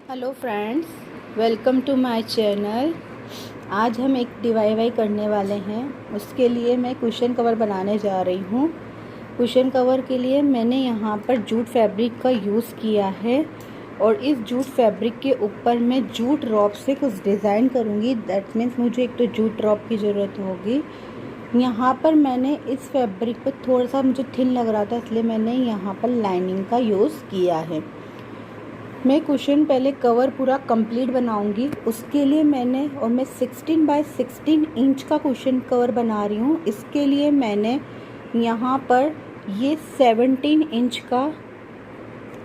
Hello friends, welcome to my channel. आज हम एक DIY करने वाले हैं। उसके लिए मैं कुशन कवर बनाने जा रही हूँ। कुशन कवर के लिए मैंने यहाँ पर जूट फैब्रिक का यूज़ किया है और इस जूट फैब्रिक के ऊपर मैं जूट रॉप से कुछ डिज़ाइन करूँगी। दैट मीन्स मुझे एक तो जूट रॉप की ज़रूरत होगी। यहाँ पर मैंने इस फैब्रिक पर थोड़ा सा मुझे थिन लग रहा था, इसलिए मैंने यहाँ पर लाइनिंग का यूज़ किया है। मैं कुशन पहले कवर पूरा कंप्लीट बनाऊंगी। उसके लिए मैं 16 बाय 16 इंच का कुशन कवर बना रही हूँ। इसके लिए मैंने यहाँ पर ये 17 इंच का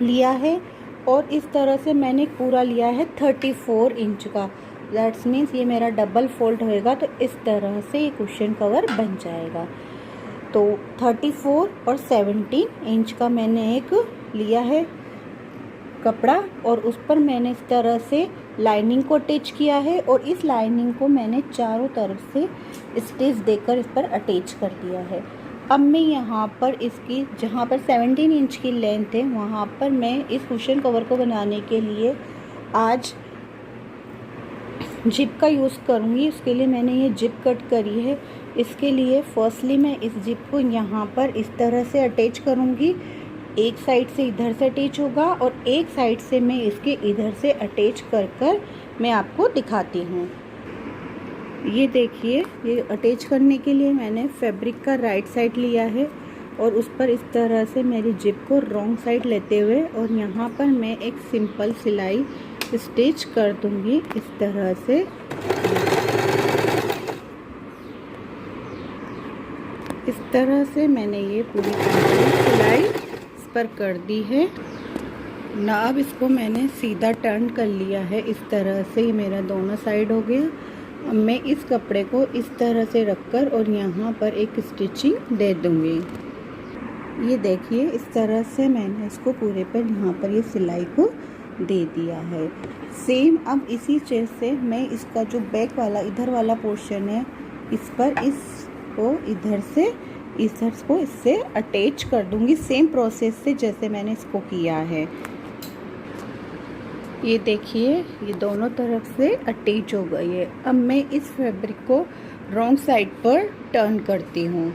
लिया है और इस तरह से मैंने पूरा लिया है 34 इंच का। दैट्स मीन्स ये मेरा डबल फोल्ड होएगा, तो इस तरह से ये कुशन कवर बन जाएगा। तो 34 और 17 इंच का मैंने एक लिया है कपड़ा और उस पर मैंने इस तरह से लाइनिंग को अटैच किया है और इस लाइनिंग को मैंने चारों तरफ से स्टिच देकर इस पर अटैच कर दिया है। अब मैं यहाँ पर इसकी जहाँ पर 17 इंच की लेंथ है वहाँ पर मैं इस कुशन कवर को बनाने के लिए आज जिप का यूज़ करूँगी। उसके लिए मैंने ये जिप कट करी है। इसके लिए फर्स्टली मैं इस जिप को यहाँ पर इस तरह से अटैच करूँगी। एक साइड से इधर से अटैच होगा और एक साइड से मैं इसके इधर से अटैच कर मैं आपको दिखाती हूँ। ये देखिए, ये अटैच करने के लिए मैंने फैब्रिक का राइट साइड लिया है और उस पर इस तरह से मेरी जिप को रॉन्ग साइड लेते हुए और यहाँ पर मैं एक सिंपल सिलाई स्टिच कर दूँगी इस तरह से। इस तरह से मैंने ये पूरी सिलाई पर कर दी है ना। अब इसको मैंने सीधा टर्न कर लिया है इस तरह से। ये मेरा दोनों साइड हो गया। अब मैं इस कपड़े को इस तरह से रखकर और यहाँ पर एक स्टिचिंग दे दूँगी। ये देखिए, इस तरह से मैंने इसको पूरे पर यहाँ पर ये सिलाई को दे दिया है। सेम अब इसी चीज़ से मैं इसका जो बैक वाला इधर वाला पोर्शन है इस पर इसको इधर से इससे अटैच कर दूंगी, सेम प्रोसेस से जैसे मैंने इसको किया है। ये देखिए, ये दोनों तरफ से अटैच हो गई है। अब मैं इस फैब्रिक को रॉन्ग साइड पर टर्न करती हूँ।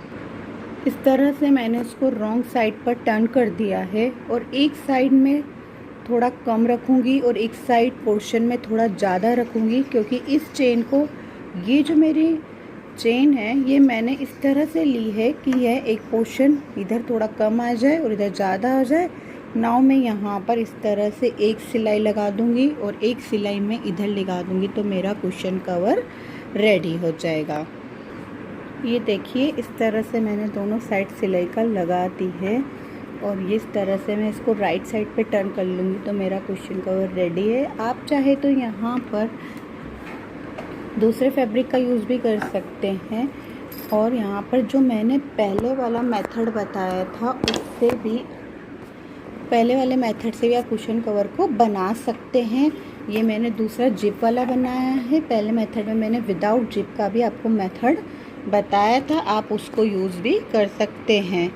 इस तरह से मैंने इसको रॉन्ग साइड पर टर्न कर दिया है और एक साइड में थोड़ा कम रखूँगी और एक साइड पोर्शन में थोड़ा ज़्यादा रखूँगी, क्योंकि इस चेन को, ये जो मेरी चेन है ये मैंने इस तरह से ली है कि यह एक पोर्शन इधर थोड़ा कम आ जाए और इधर ज़्यादा आ जाए। नाउ मैं यहाँ पर इस तरह से एक सिलाई लगा दूँगी और एक सिलाई में इधर लगा दूँगी, तो मेरा कुशन कवर रेडी हो जाएगा। ये देखिए, इस तरह से मैंने दोनों साइड सिलाई का लगा दी है और ये इस तरह से मैं इसको राइट साइड पे टर्न कर लूँगी, तो मेरा कुशन कवर रेडी है। आप चाहे तो यहाँ पर दूसरे फैब्रिक का यूज़ भी कर सकते हैं और यहाँ पर जो मैंने पहले वाला मेथड बताया था उससे भी, पहले वाले मेथड से भी आप कुशन कवर को बना सकते हैं। ये मैंने दूसरा जिप वाला बनाया है। पहले मेथड में मैंने विदाउट जिप का भी आपको मेथड बताया था, आप उसको यूज़ भी कर सकते हैं।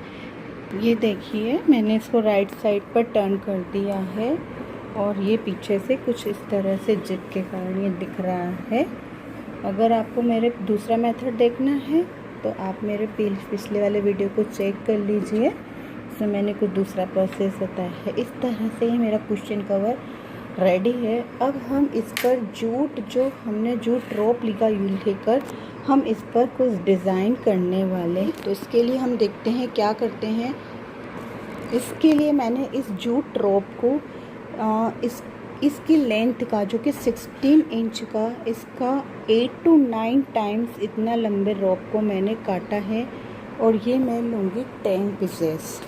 ये देखिए, मैंने इसको राइट साइड पर टर्न कर दिया है और ये पीछे से कुछ इस तरह से जिप के कारण ये दिख रहा है। अगर आपको मेरे दूसरा मेथड देखना है तो आप मेरे पिछले वाले वीडियो को चेक कर लीजिए, इसमें मैंने कुछ दूसरा प्रोसेस बताया है। इस तरह से ही मेरा कुशन कवर रेडी है। अब हम इस पर हमने जूट रॉप का यूज लेकर हम इस पर कुछ डिज़ाइन करने वाले हैं। तो इसके लिए हम देखते हैं क्या करते हैं। इसके लिए मैंने इस जूट रॉप को इसकी लेंथ का, जो कि 16 इंच का, इसका 8 to 9 टाइम्स इतना लंबे रॉप को मैंने काटा है और ये मैं लूँगी 10 पीसेस।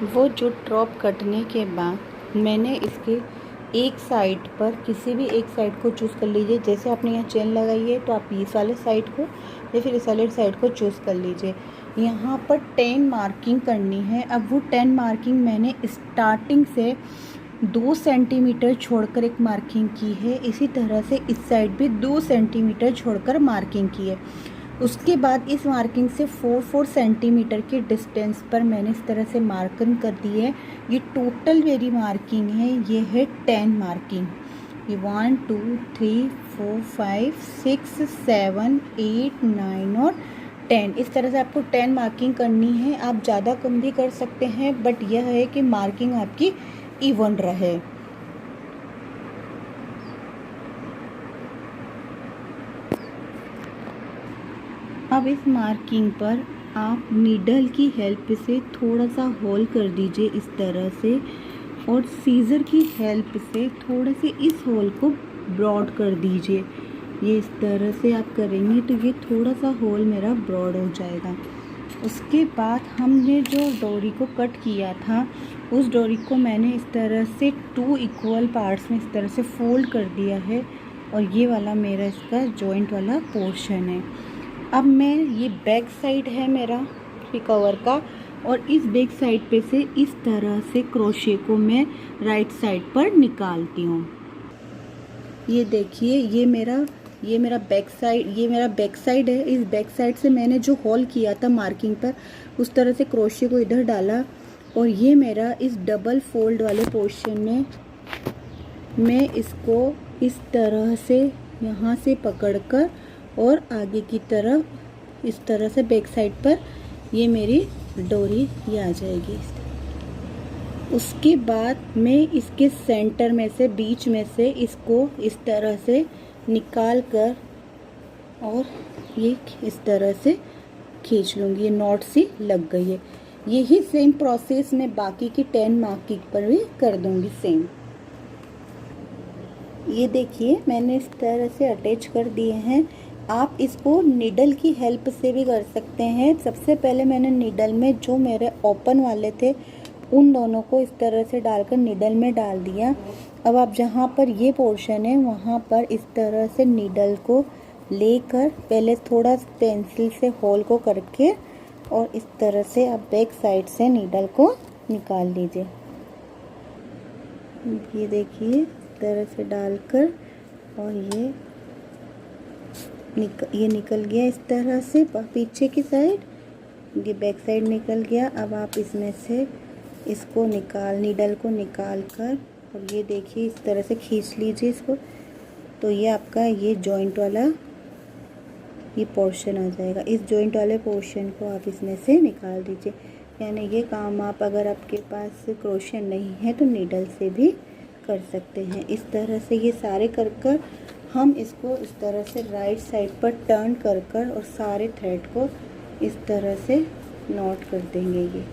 वो जूट रॉप कटने के बाद मैंने इसके एक साइड पर, किसी भी एक साइड को चूज़ कर लीजिए। जैसे आपने यहाँ चेन लगाई है तो आप इस वाले साइड को या फिर इस वाले साइड को चूज़ कर लीजिए। यहाँ पर 10 मार्किंग करनी है। अब वो 10 मार्किंग मैंने स्टार्टिंग से 2 सेंटीमीटर छोड़कर एक मार्किंग की है। इसी तरह से इस साइड भी 2 सेंटीमीटर छोड़कर मार्किंग की है। उसके बाद इस मार्किंग से 4 सेंटीमीटर के डिस्टेंस पर मैंने इस तरह से मार्किंग कर दी है। ये टोटल मेरी मार्किंग है, ये है 10 मार्किंग। ये 1 2 3 4 5 6 7 8 9 और 10, इस तरह से आपको 10 मार्किंग करनी है। आप ज़्यादा कम भी कर सकते हैं, बट यह है कि मार्किंग आपकी इवन रहे। अब इस मार्किंग पर आप नीडल की हेल्प से थोड़ा सा होल कर दीजिए इस तरह से, और सीज़र की हेल्प से थोड़े से इस होल को ब्रॉड कर दीजिए। ये इस तरह से आप करेंगे तो ये थोड़ा सा होल मेरा ब्रॉड हो जाएगा। उसके बाद हमने जो डोरी को कट किया था, उस डोरी को मैंने इस तरह से 2 इक्वल पार्ट्स में इस तरह से फोल्ड कर दिया है, और ये वाला मेरा इसका जॉइंट वाला पोर्शन है। अब मैं, ये बैक साइड है मेरा कवर का, और इस बैक साइड पे से इस तरह से क्रोशे को मैं राइट साइड पर निकालती हूँ। ये देखिए, ये मेरा बैक साइड है। इस बैक साइड से मैंने जो होल किया था मार्किंग पर, उस तरह से क्रोशे को इधर डाला, और ये मेरा इस डबल फोल्ड वाले पोर्शन में मैं इसको इस तरह से यहाँ से पकड़कर और आगे की तरफ इस तरह से बैक साइड पर ये मेरी डोरी ये आ जाएगी। उसके बाद मैं इसके सेंटर में से, बीच में से इसको इस तरह से निकाल कर और ये इस तरह से खींच लूँगी। ये नॉट सी लग गई है। यही सेम प्रोसेस मैं बाकी की 10 मार्किंग पर भी कर दूँगी सेम। ये देखिए, मैंने इस तरह से अटैच कर दिए हैं। आप इसको नीडल की हेल्प से भी कर सकते हैं। सबसे पहले मैंने नीडल में जो मेरे ओपन वाले थे, उन दोनों को इस तरह से डालकर नीडल में डाल दिया। अब आप जहाँ पर ये पोर्शन है, वहाँ पर इस तरह से नीडल को लेकर पहले थोड़ा पेंसिल से होल को करके, और इस तरह से आप बैक साइड से नीडल को निकाल लीजिए। ये देखिए, इस तरह से डालकर, और ये निकल गया इस तरह से पीछे की साइड, ये बैक साइड निकल गया। अब आप इसमें से इसको नीडल को निकाल कर, और ये देखिए इस तरह से खींच लीजिए इसको, तो ये आपका ये जॉइंट वाला ये पोर्शन आ जाएगा। इस जॉइंट वाले पोर्शन को आप इसमें से निकाल दीजिए। यानी ये काम आप, अगर आपके पास क्रोशे नहीं है तो नीडल से भी कर सकते हैं। इस तरह से ये सारे कर हम इसको इस तरह से राइट साइड पर टर्न कर और सारे थ्रेड को इस तरह से नॉट कर देंगे।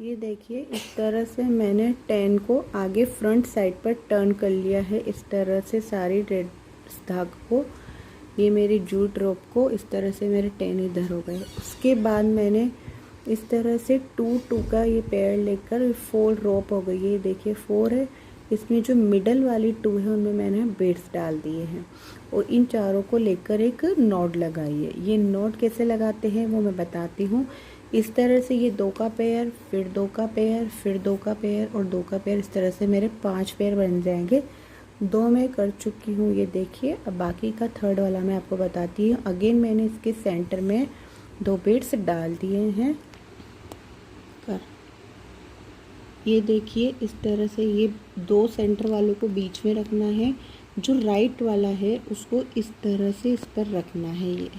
ये देखिए, इस तरह से मैंने 10 को आगे फ्रंट साइड पर टर्न कर लिया है। इस तरह से सारी रेड धागे को, ये मेरी जूट रोप को इस तरह से मेरे 10 इधर हो गए। उसके बाद मैंने इस तरह से 2 का ये पेयर लेकर 4 रोप हो गई। ये देखिए 4 है। इसमें जो मिडल वाली 2 है उनमें मैंने बीड्स डाल दिए हैं, और इन चारों को लेकर एक नॉट लगाई है। ये नॉट कैसे लगाते हैं वो मैं बताती हूँ। इस तरह से ये 2 का पेयर, फिर 2 का पेयर, फिर 2 का पेयर और 2 का पेयर, इस तरह से मेरे 5 पेयर बन जाएंगे। 2 मैं कर चुकी हूँ, ये देखिए। अब बाकी का थर्ड वाला मैं आपको बताती हूँ। अगेन मैंने इसके सेंटर में 2 बीड्स डाल दिए हैं। ये देखिए, इस तरह से ये 2 सेंटर वालों को बीच में रखना है। जो राइट वाला है उसको इस तरह से इस पर रखना है ये।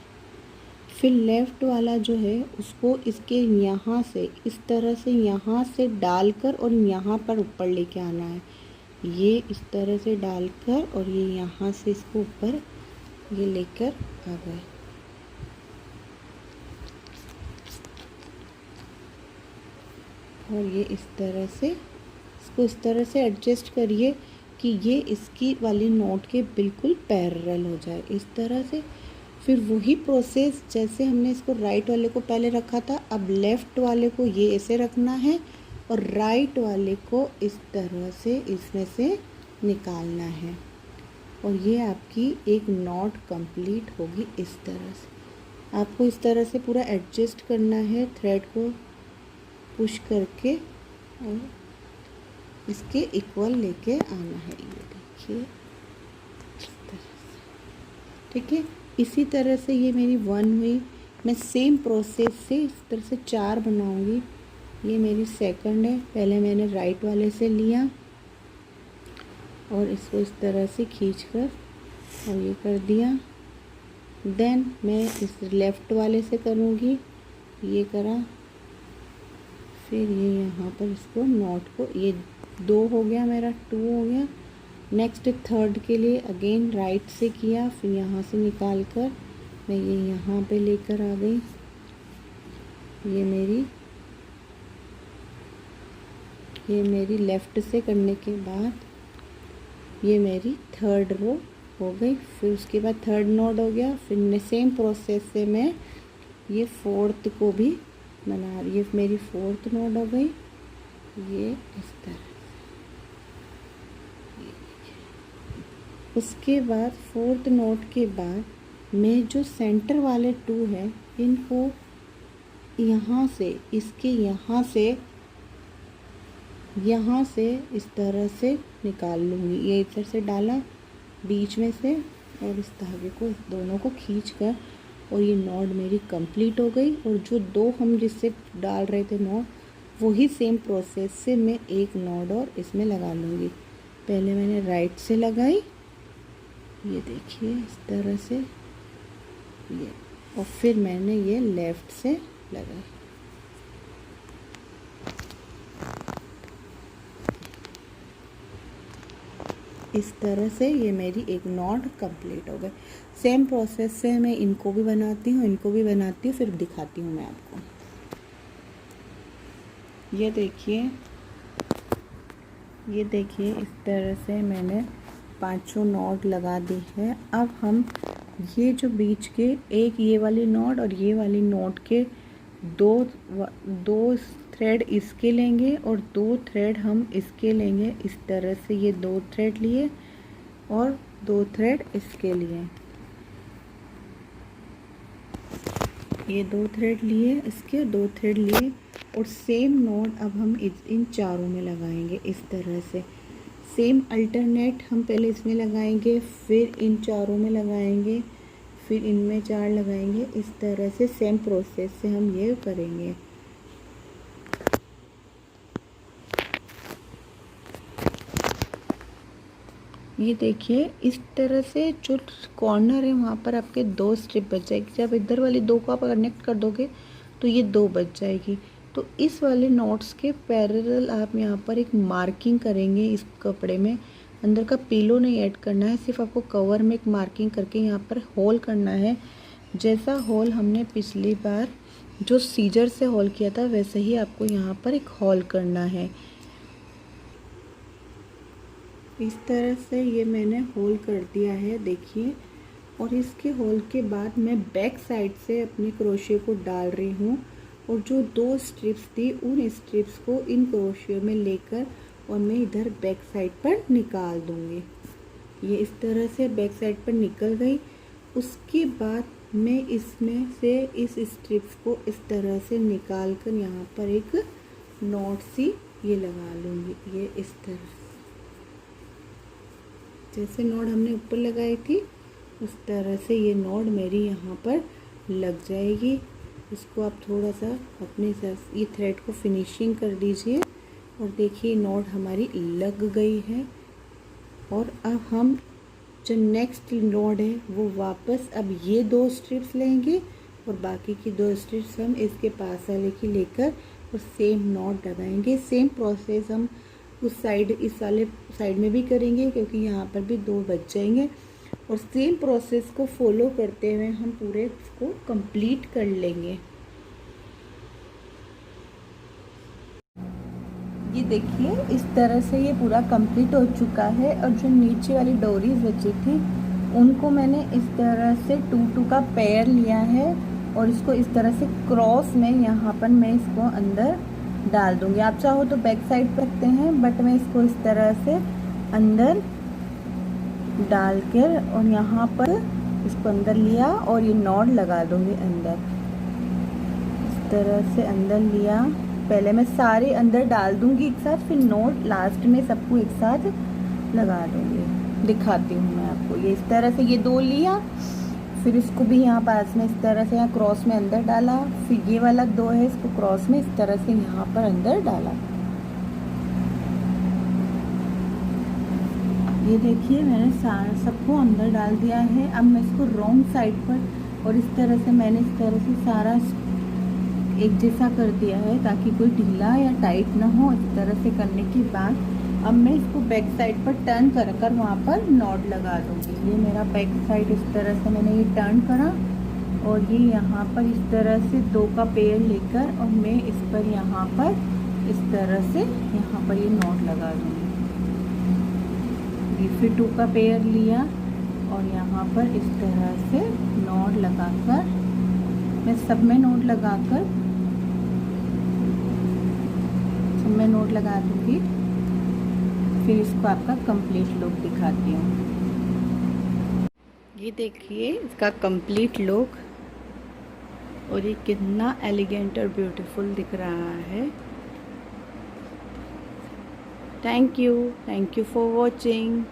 फिर लेफ़्ट वाला जो है उसको इसके यहाँ से इस तरह से यहाँ से डालकर और यहाँ पर ऊपर लेके आना है। ये इस तरह से डालकर और ये यहाँ से इसको ऊपर ये लेकर आ गए। और ये इस तरह से इसको इस तरह से एडजस्ट करिए कि ये इसकी वाली नोट के बिल्कुल पैरेलल हो जाए, इस तरह से। फिर वही प्रोसेस जैसे हमने इसको राइट वाले को पहले रखा था, अब लेफ़्ट वाले को ये ऐसे रखना है और राइट वाले को इस तरह से इसमें से निकालना है, और ये आपकी एक नॉट कंप्लीट होगी। इस तरह से आपको इस तरह से पूरा एडजस्ट करना है, थ्रेड को पुश करके और इसके इक्वल लेके आना है। ये देखिए इस तरह ठीक है। इसी तरह से ये मेरी 1 हुई। मैं सेम प्रोसेस से इस तरह से 4 बनाऊंगी। ये मेरी सेकंड है। पहले मैंने राइट वाले से लिया और इसको इस तरह से खींचकर और ये कर दिया। देन मैं इस लेफ़्ट वाले से करूँगी, ये करा, फिर ये यहाँ पर इसको नॉट को, ये 2 हो गया मेरा, 2 हो गया। नेक्स्ट थर्ड के लिए अगेन राइट से किया, फिर यहाँ से निकाल कर मैं ये यहाँ पे लेकर आ गई। ये मेरी लेफ़्ट से करने के बाद ये मेरी थर्ड रो हो गई। फिर उसके बाद थर्ड नोड हो गया। फिर सेम प्रोसेस से मैं ये फोर्थ को भी बना रही, ये मेरी फोर्थ नोड हो गई। ये इस तरह। उसके बाद फोर्थ नोट के बाद मैं जो सेंटर वाले 2 है इनको यहाँ से, इसके यहाँ से इस तरह से निकाल लूँगी। ये इधर से डाला बीच में से और इस धागे को दोनों को खींच कर, और ये नॉट मेरी कंप्लीट हो गई। और जो 2 हम जिससे डाल रहे थे नॉट, वही सेम प्रोसेस से मैं एक नॉट और इसमें लगा लूँगी। पहले मैंने राइट से लगाई, ये देखिए इस तरह से ये, और फिर मैंने ये लेफ़्ट से लगाई। इस तरह से ये मेरी एक नॉट कंप्लीट हो गई। सेम प्रोसेस से मैं इनको भी बनाती हूँ, फिर दिखाती हूँ मैं आपको। ये देखिए इस तरह से मैंने 5 नॉट लगा दी है। अब हम ये जो बीच के एक ये वाली नॉट और ये वाली नॉट के दो थ्रेड इसके लेंगे और 2 थ्रेड हम इसके लेंगे। इस तरह से ये 2 थ्रेड लिए और 2 थ्रेड इसके लिए, ये 2 थ्रेड लिए, इसके 2 थ्रेड लिए, और सेम नॉट अब हम इन चारों में लगाएंगे। इस तरह से सेम अल्टरनेट हम पहले इसमें लगाएंगे, फिर इन चारों में लगाएंगे, फिर इनमें 4 लगाएंगे। इस तरह से सेम प्रोसेस से हम ये करेंगे। ये देखिए इस तरह से जो कॉर्नर है वहाँ पर आपके 2 स्ट्रिप बच जाएगी। जब इधर वाली 2 को आप कनेक्ट कर दोगे तो ये 2 बच जाएगी। तो इस वाले नॉट्स के पैरेलल आप यहाँ पर एक मार्किंग करेंगे। इस कपड़े में अंदर का पीलो नहीं ऐड करना है, सिर्फ आपको कवर में एक मार्किंग करके यहाँ पर होल करना है। जैसा होल हमने पिछली बार जो सीजर से होल किया था वैसे ही आपको यहाँ पर एक होल करना है। इस तरह से ये मैंने होल कर दिया है, देखिए। और इसके होल के बाद मैं बैक साइड से अपने क्रोशियो को डाल रही हूँ और जो 2 स्ट्रिप्स थी उन स्ट्रिप्स को इन क्रोशियो में लेकर और मैं इधर बैक साइड पर निकाल दूँगी। ये इस तरह से बैक साइड पर निकल गई। उसके बाद मैं इसमें से इस स्ट्रिप्स को इस तरह से निकाल कर यहाँ पर एक नॉट सी ये लगा लूँगी। ये इस तरह जैसे नॉट हमने ऊपर लगाई थी उस तरह से ये नॉट मेरी यहाँ पर लग जाएगी। इसको आप थोड़ा सा अपने ये थ्रेड को फिनिशिंग कर दीजिए और देखिए नॉट हमारी लग गई है। और अब हम जो नेक्स्ट नॉट है वो वापस अब ये 2 स्ट्रिप्स लेंगे और बाकी की 2 स्ट्रिप्स हम इसके पास वाले की लेकर और सेम नॉट लगाएंगे। सेम प्रोसेस हम उस साइड इस वाले साइड में भी करेंगे क्योंकि यहाँ पर भी 2 बच जाएंगे और सेम प्रोसेस को फॉलो करते हुए हम पूरे इसको कंप्लीट कर लेंगे। ये देखिए इस तरह से ये पूरा कंप्लीट हो चुका है और जो नीचे वाली डोरीज बची थी उनको मैंने इस तरह से 2-2 का पेयर लिया है और इसको इस तरह से क्रॉस में यहाँ पर मैं इसको अंदर डाल दूंगी। आप चाहो तो बैक साइड पर रखते हैं बट मैं इसको इस तरह से अंदर डाल कर और यहाँ पर इसको अंदर लिया और ये नॉट लगा दूंगी अंदर। इस तरह से अंदर लिया, पहले मैं सारे अंदर डाल दूंगी एक साथ, फिर नॉट लास्ट में सबको एक साथ लगा दूंगी। दिखाती हूँ मैं आपको। ये इस तरह से ये 2 लिया, फिर इसको भी यहाँ पास में इस तरह से यहाँ क्रॉस में अंदर डाला, फिर ये वाला 2 है इसको क्रॉस में इस तरह से यहाँ पर अंदर डाला। ये देखिए मैंने सबको अंदर डाल दिया है। अब मैं इसको रॉन्ग साइड पर और इस तरह से मैंने इस तरह से सारा एक जैसा कर दिया है ताकि कोई ढीला या टाइट ना हो। इस तरह से करने के बाद अब मैं इसको बैक साइड पर टर्न कर कर वहाँ पर नॉट लगा दूँगी। ये मेरा बैक साइड इस तरह से मैंने ये टर्न करा और ये यहाँ पर इस तरह से 2 का पेयर लेकर और मैं इस पर यहाँ पर इस तरह से यहाँ पर ये नॉट लगा दूँगी। फिर 2 का पेयर लिया और यहाँ पर इस तरह से नॉट लगाकर मैं सब में नॉट लगाकर सब में नॉट लगा दूँगी। फिर इसको आपका कंप्लीट लुक दिखाती हूँ। ये देखिए इसका कंप्लीट लुक और ये कितना एलिगेंट और ब्यूटीफुल दिख रहा है। Thank you for watching.